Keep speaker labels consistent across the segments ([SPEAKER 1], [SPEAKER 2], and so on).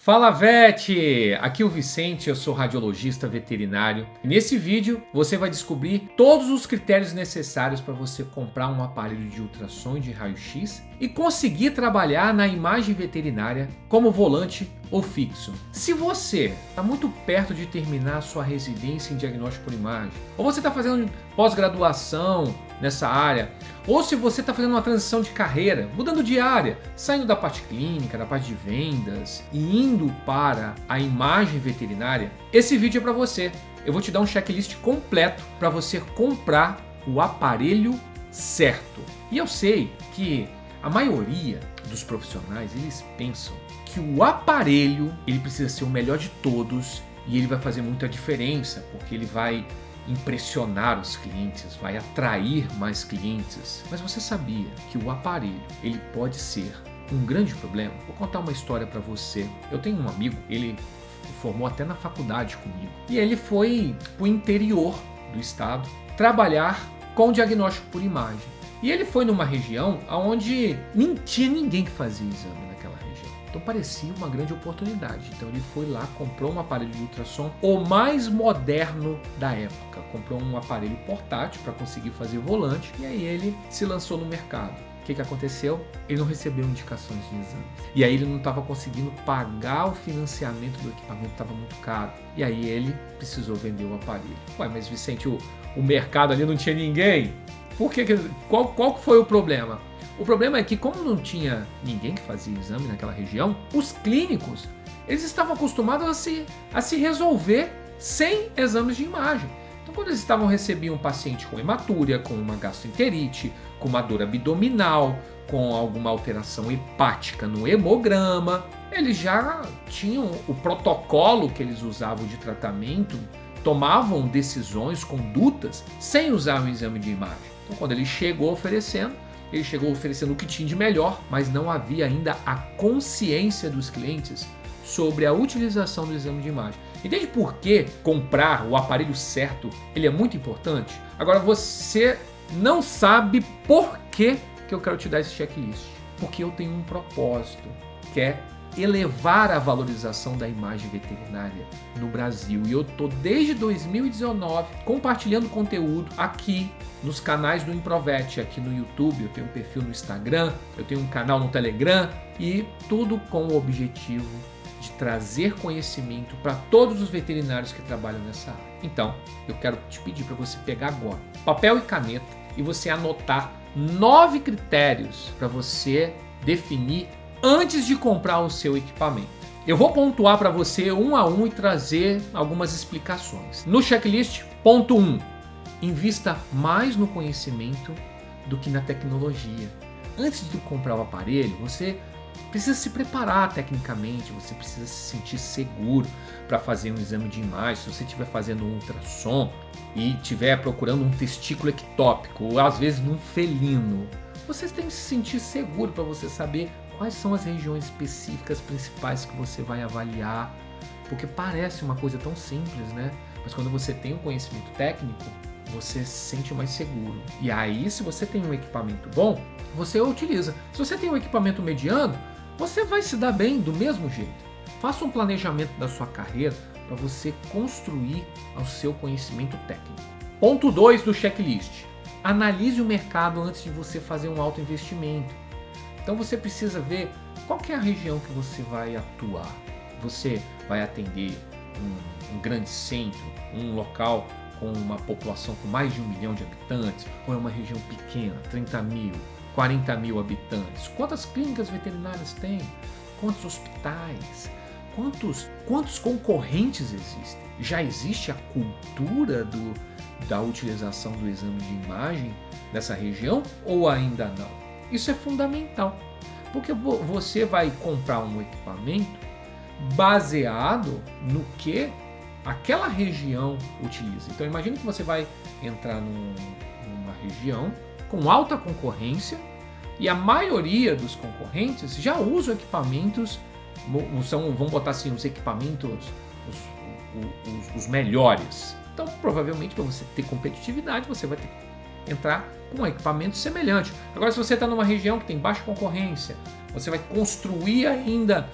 [SPEAKER 1] Fala Vete! Aqui é o Vicente, eu sou radiologista veterinário e nesse vídeo você vai descobrir todos os critérios necessários para você comprar um aparelho de ultrassom e de raio-x e conseguir trabalhar na imagem veterinária como volante ou fixo. Se você está muito perto de terminar a sua residência em diagnóstico por imagem, ou você está fazendo pós-graduação nessa área, ou se você está fazendo uma transição de carreira, mudando de área, saindo da parte clínica, da parte de vendas e indo para a imagem veterinária, esse vídeo é para você. Eu vou te dar um checklist completo para você comprar o aparelho certo. E eu sei que a maioria dos profissionais, eles pensam que o aparelho ele precisa ser o melhor de todos e ele vai fazer muita diferença, porque ele vai impressionar os clientes, vai atrair mais clientes. Mas você sabia que o aparelho ele pode ser um grande problema? Vou contar uma história para você. Eu tenho um amigo, ele formou até na faculdade comigo, e ele foi para o interior do estado trabalhar com diagnóstico por imagem. E ele foi numa região onde não tinha ninguém que fazia exame naquela região. Então parecia uma grande oportunidade. Então ele foi lá, comprou um aparelho de ultrassom, o mais moderno da época. Comprou um aparelho portátil para conseguir fazer volante e aí ele se lançou no mercado. O que aconteceu? Ele não recebeu indicações de exames. E aí ele não estava conseguindo pagar o financiamento do equipamento, estava muito caro. E aí ele precisou vender o aparelho. Ué, mas Vicente, o mercado ali não tinha ninguém? Por que? Qual foi o problema? O problema é que, como não tinha ninguém que fazia exame naquela região, os clínicos eles estavam acostumados a se resolver sem exames de imagem. Então, quando eles recebiam um paciente com hematúria, com uma gastroenterite, com uma dor abdominal, com alguma alteração hepática no hemograma, eles já tinham o protocolo que eles usavam de tratamento, tomavam decisões, condutas, sem usar o exame de imagem. Então, quando ele chegou oferecendo o que tinha de melhor, mas não havia ainda a consciência dos clientes sobre a utilização do exame de imagem. Entende por que comprar o aparelho certo ele é muito importante? Agora, você não sabe por que eu quero te dar esse checklist. Porque eu tenho um propósito, que é elevar a valorização da imagem veterinária no Brasil. E eu estou desde 2019 compartilhando conteúdo aqui nos canais do Improvet, aqui no YouTube. Eu tenho um perfil no Instagram, eu tenho um canal no Telegram e tudo com o objetivo de trazer conhecimento para todos os veterinários que trabalham nessa área. Então, eu quero te pedir para você pegar agora papel e caneta e você anotar 9 critérios para você definir antes de comprar o seu equipamento. Eu vou pontuar para você um a um e trazer algumas explicações. No checklist, ponto 1. Invista mais no conhecimento do que na tecnologia. Antes de comprar o aparelho, você precisa se preparar tecnicamente, você precisa se sentir seguro para fazer um exame de imagem. Se você estiver fazendo um ultrassom e estiver procurando um testículo ectópico, ou às vezes num felino, você tem que se sentir seguro para você saber quais são as regiões específicas principais que você vai avaliar, porque parece uma coisa tão simples, né? Mas quando você tem um conhecimento técnico, você se sente mais seguro. E aí, se você tem um equipamento bom, você o utiliza. Se você tem um equipamento mediano, você vai se dar bem do mesmo jeito. Faça um planejamento da sua carreira para você construir o seu conhecimento técnico. Ponto 2 do checklist. Analise o mercado antes de você fazer um alto investimento. Então você precisa ver qual que é a região que você vai atuar. Você vai atender um grande centro, um local com uma população com mais de 1 milhão de habitantes, ou é uma região pequena, 30 mil, 40 mil habitantes? Quantas clínicas veterinárias tem? Quantos hospitais? Quantos concorrentes existem? Já existe a cultura da utilização do exame de imagem nessa região ou ainda não? Isso é fundamental, porque você vai comprar um equipamento baseado no que aquela região utiliza. Então imagine que você vai entrar numa região com alta concorrência e a maioria dos concorrentes já usam equipamentos, vamos botar assim, os equipamentos, os melhores. Então provavelmente para você ter competitividade você vai ter que entrar com um equipamento semelhante. Agora, se você está numa região que tem baixa concorrência, você vai construir ainda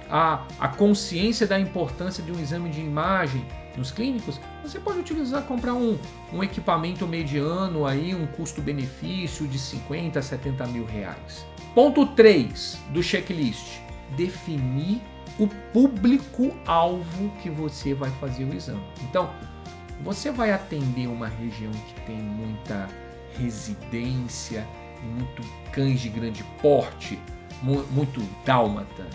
[SPEAKER 1] a consciência da importância de um exame de imagem nos clínicos, você pode comprar um equipamento mediano aí, um custo-benefício de 50 a 70 mil reais. Ponto 3 do checklist: definir o público-alvo que você vai fazer o exame. Então, você vai atender uma região que tem muita residência, muito cães de grande porte, muito dálmata,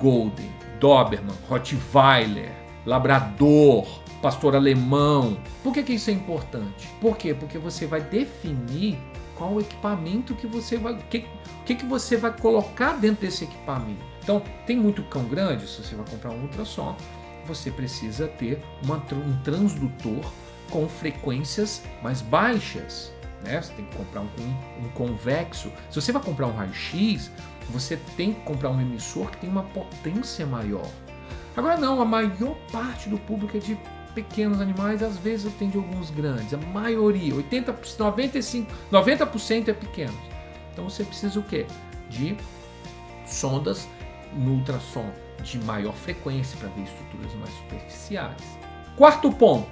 [SPEAKER 1] golden, doberman, rottweiler, labrador, pastor alemão. Por que isso é importante? Por quê? Porque você vai definir qual o equipamento que você vai... O que você vai colocar dentro desse equipamento. Então, tem muito cão grande, se você vai comprar um ultrassom, você precisa ter um transdutor com frequências mais baixas, né? Você tem que comprar um convexo. Se você vai comprar um raio-x, você tem que comprar um emissor que tem uma potência maior. Agora não, a maior parte do público é de pequenos animais, às vezes atende alguns grandes. A maioria, 90% é pequenos. Então você precisa o quê? De sondas no ultrassom de maior frequência para ver estruturas mais superficiais. Quarto ponto: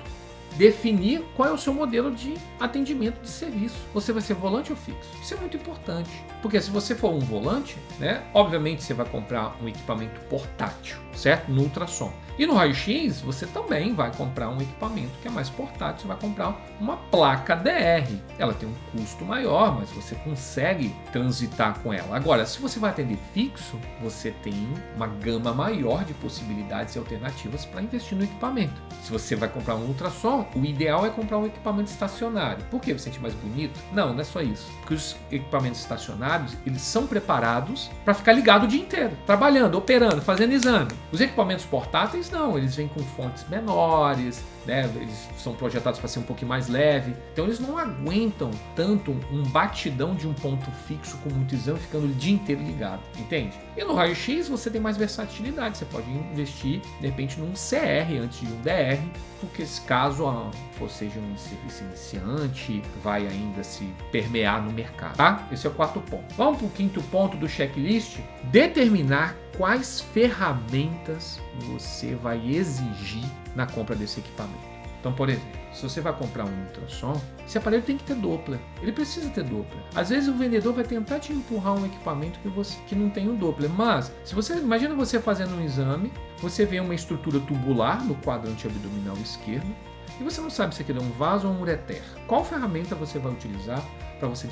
[SPEAKER 1] definir qual é o seu modelo de atendimento de serviço. Você vai ser volante ou fixo? Isso é muito importante, porque se você for um volante, né, obviamente você vai comprar um equipamento portátil, certo? No ultrassom. E no raio-x, você também vai comprar um equipamento que é mais portátil, você vai comprar uma placa DR. Ela tem um custo maior, mas você consegue transitar com ela. Agora, se você vai atender fixo, você tem uma gama maior de possibilidades e alternativas para investir no equipamento. Se você vai comprar um ultrassom, o ideal é comprar um equipamento estacionário. Por quê? Você sente mais bonito? Não, não é só isso. Porque os equipamentos estacionários, eles são preparados para ficar ligado o dia inteiro, trabalhando, operando, fazendo exame. Os equipamentos portáteis não, eles vêm com fontes menores, né? Eles são projetados para ser um pouquinho mais leve, então eles não aguentam tanto um batidão de um ponto fixo com muito exame ficando o dia inteiro ligado, entende? E no raio-x você tem mais versatilidade, você pode investir de repente num CR antes de um DR, porque se caso seja um serviço iniciante, vai ainda se permear no mercado, tá? Esse é o quarto ponto. Vamos para o quinto ponto do checklist: determinar quais ferramentas você vai exigir na compra desse equipamento. Então, por exemplo, se você vai comprar um ultrassom, esse aparelho tem que ter Doppler. Ele precisa ter Doppler. Às vezes o vendedor vai tentar te empurrar um equipamento que não tem um Doppler, mas se você imagina você fazendo um exame, você vê uma estrutura tubular no quadrante abdominal esquerdo e você não sabe se aquilo é um vaso ou um ureter. Qual ferramenta você vai utilizar para você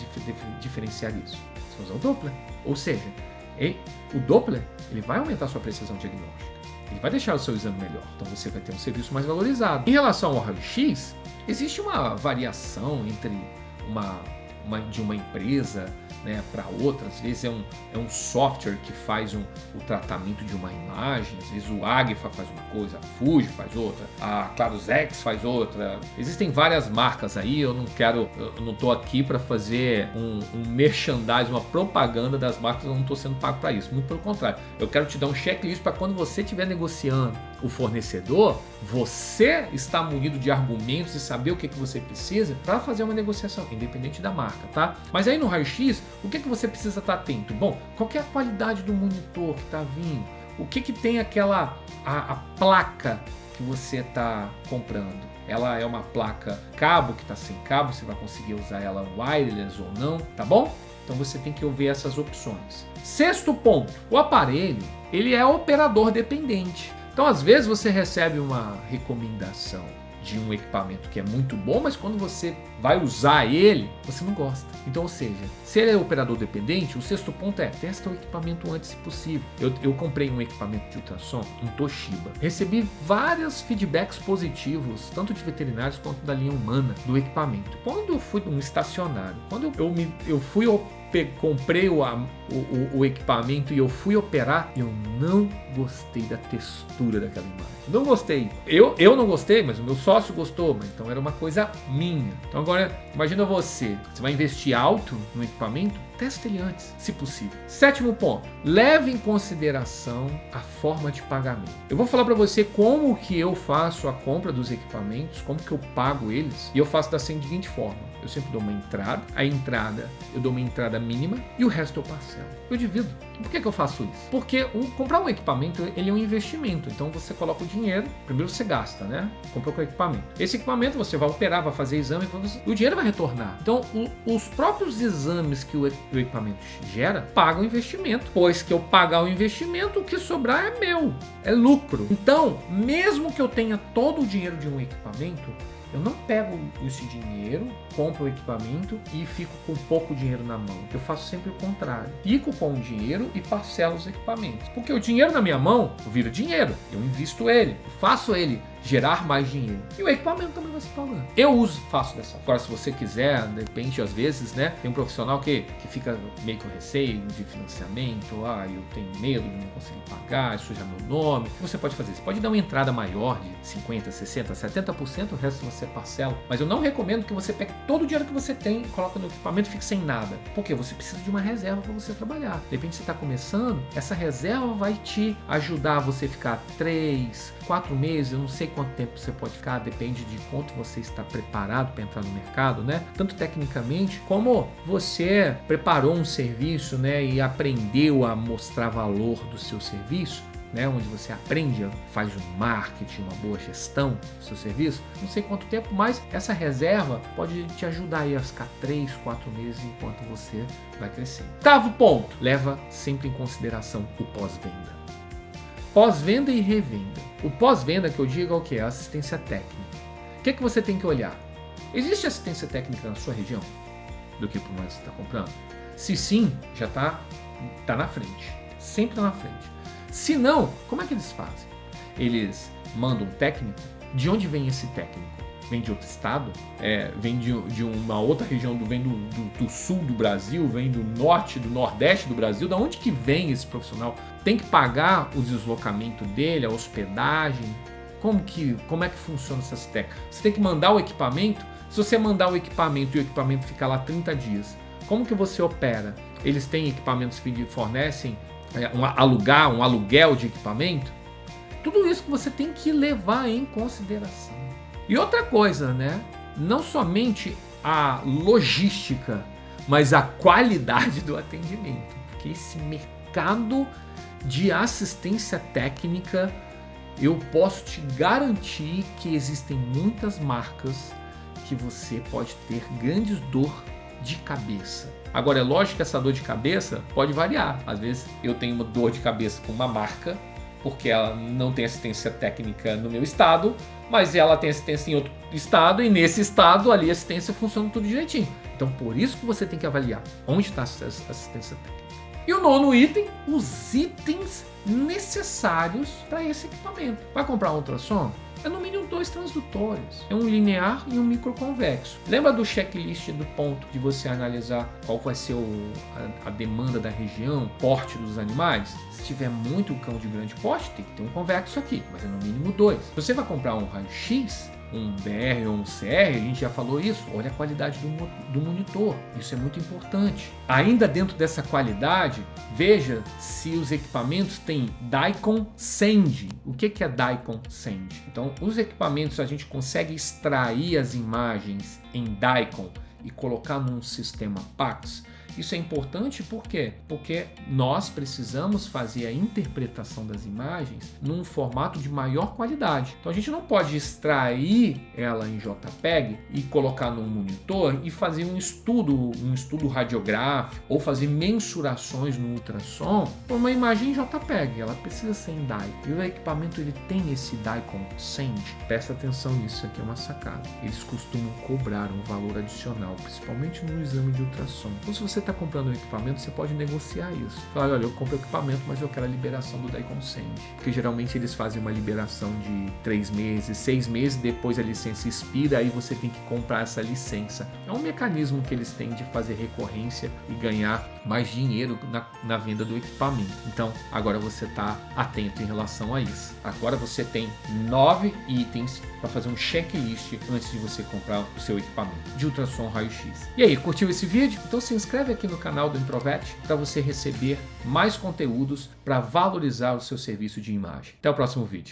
[SPEAKER 1] diferenciar isso? Você vai usar o Doppler. Ou seja, o Doppler ele vai aumentar a sua precisão diagnóstica. Ele vai deixar o seu exame melhor, então você vai ter um serviço mais valorizado. Em relação ao raio-x, existe uma variação entre de uma empresa, né, para outra. Às vezes é um software que faz o tratamento de uma imagem, às vezes o Agfa faz uma coisa, a Fuji faz outra, a Clarus-X faz outra. Existem várias marcas aí, eu não estou aqui para fazer um merchandising, uma propaganda das marcas, eu não estou sendo pago para isso, muito pelo contrário. Eu quero te dar um checklist para quando você estiver negociando o fornecedor, você está munido de argumentos e saber o que você precisa para fazer uma negociação, independente da marca, tá? Mas aí no raio-x, o que você precisa estar atento? Bom, qual que é a qualidade do monitor que está vindo? O que tem a placa que você está comprando? Ela é uma placa cabo que está sem cabo, você vai conseguir usar ela wireless ou não, tá bom? Então você tem que ouvir essas opções. Sexto ponto, o aparelho, ele é operador dependente. Então às vezes você recebe uma recomendação de um equipamento que é muito bom, mas quando você vai usar ele, você não gosta. Então, ou seja, se ele é operador dependente, o sexto ponto é: testa o equipamento antes se possível. Eu comprei um equipamento de ultrassom, um Toshiba. Recebi vários feedbacks positivos, tanto de veterinários quanto da linha humana, do equipamento. Quando eu fui num estacionário, quando eu fui comprei o equipamento e eu fui operar, eu não gostei da textura daquela imagem. Não gostei. Eu não gostei, mas o meu sócio gostou, mas então era uma coisa minha. Então agora, imagina você vai investir alto no equipamento, testa ele antes, se possível. Sétimo ponto, leve em consideração a forma de pagamento. Eu vou falar para você como que eu faço a compra dos equipamentos, como que eu pago eles, e eu faço da seguinte forma. Eu sempre dou uma entrada, a entrada eu dou uma entrada mínima e o resto eu parcelo. Eu divido. Por que eu faço isso? Porque comprar um equipamento, ele é um investimento. Então você coloca o dinheiro, primeiro você gasta, né? Comprou com o equipamento. Esse equipamento você vai operar, vai fazer exame, o dinheiro vai retornar. Então os próprios exames que o equipamento gera pagam o investimento. Pois que eu pagar o investimento, o que sobrar é meu, é lucro. Então, mesmo que eu tenha todo o dinheiro de um equipamento, eu não pego esse dinheiro, compro o equipamento e fico com pouco dinheiro na mão. Eu faço sempre o contrário. Fico com o dinheiro e parcelo os equipamentos. Porque o dinheiro na minha mão vira dinheiro. Eu invisto ele, faço ele gerar mais dinheiro. E o equipamento também vai se pagando. Eu faço dessa forma. Agora, se você quiser, de repente, às vezes, né, tem um profissional que fica meio com receio de financiamento. Eu tenho medo de não conseguir pagar, sujar meu nome. Você pode fazer isso. Pode dar uma entrada maior de 50%, 60%, 70%, o resto você parcela. Mas eu não recomendo que você pegue todo o dinheiro que você tem, coloque no equipamento e fique sem nada. Porque você precisa de uma reserva para você trabalhar. De repente, você está começando, essa reserva vai te ajudar a você ficar 3, 4 meses, eu não sei quanto tempo você pode ficar, depende de quanto você está preparado para entrar no mercado, né? Tanto tecnicamente, como você preparou um serviço, né, e aprendeu a mostrar valor do seu serviço, né, onde você aprende, faz um marketing, uma boa gestão do seu serviço, não sei quanto tempo, mas essa reserva pode te ajudar aí a ficar 3, 4 meses enquanto você vai crescendo. 8º ponto, leva sempre em consideração o pós-venda. Pós-venda e revenda. O pós-venda que eu digo é o que? É assistência técnica. O que você tem que olhar? Existe assistência técnica na sua região? Do que por mais você está comprando? Se sim, já está na frente. Sempre na frente. Se não, como é que eles fazem? Eles mandam um técnico. De onde vem esse técnico? Vem de outro estado? Vem de uma outra região, vem do sul do Brasil, vem do norte, do nordeste do Brasil. Da onde que vem esse profissional? Tem que pagar o deslocamento dele, a hospedagem? Como é que funciona essas técnicas? Você tem que mandar o equipamento. Se você mandar o equipamento e o equipamento ficar lá 30 dias, como que você opera? Eles têm equipamentos que fornecem um aluguel de equipamento? Tudo isso que você tem que levar em consideração. E outra coisa, né? Não somente a logística, mas a qualidade do atendimento. Porque esse mercado de assistência técnica, eu posso te garantir que existem muitas marcas que você pode ter grandes dor de cabeça. Agora, é lógico que essa dor de cabeça pode variar. Às vezes eu tenho uma dor de cabeça com uma marca, porque ela não tem assistência técnica no meu estado, mas ela tem assistência em outro estado, e nesse estado ali a assistência funciona tudo direitinho. Então, por isso que você tem que avaliar onde está a assistência técnica. E o 9º item, os itens necessários para esse equipamento. Vai comprar um ultrassom? É no mínimo 2 transdutores. É um linear e um microconvexo. Lembra do checklist do ponto de você analisar qual vai ser a demanda da região, porte dos animais? Se tiver muito cão de grande porte, tem que ter um convexo aqui, mas é no mínimo 2. Se você vai comprar um raio-x, um BR ou um CR, a gente já falou isso, olha a qualidade do monitor, isso é muito importante. Ainda dentro dessa qualidade, veja se os equipamentos têm DICOM Send. O que é DICOM Send? Então, os equipamentos a gente consegue extrair as imagens em DICOM e colocar num sistema PACS. Isso é importante por quê? Porque nós precisamos fazer a interpretação das imagens num formato de maior qualidade. Então a gente não pode extrair ela em JPEG e colocar num monitor e fazer um estudo radiográfico ou fazer mensurações no ultrassom por uma imagem em JPEG. Ela precisa ser em DICOM. E o equipamento ele tem esse DICOM Send. Presta atenção nisso, isso aqui é uma sacada. Eles costumam cobrar um valor adicional, principalmente no exame de ultrassom. Então se você está comprando um equipamento, você pode negociar isso. Falar, olha, eu compro o equipamento, mas eu quero a liberação do DICOM Send. Porque geralmente eles fazem uma liberação de 3 meses, 6 meses, depois a licença expira, aí você tem que comprar essa licença. É um mecanismo que eles têm de fazer recorrência e ganhar mais dinheiro na venda do equipamento. Então, agora você está atento em relação a isso. Agora você tem 9 itens para fazer um checklist antes de você comprar o seu equipamento de ultrassom raio-x. E aí, curtiu esse vídeo? Então se inscreve aqui no canal do Improvet para você receber mais conteúdos para valorizar o seu serviço de imagem. Até o próximo vídeo.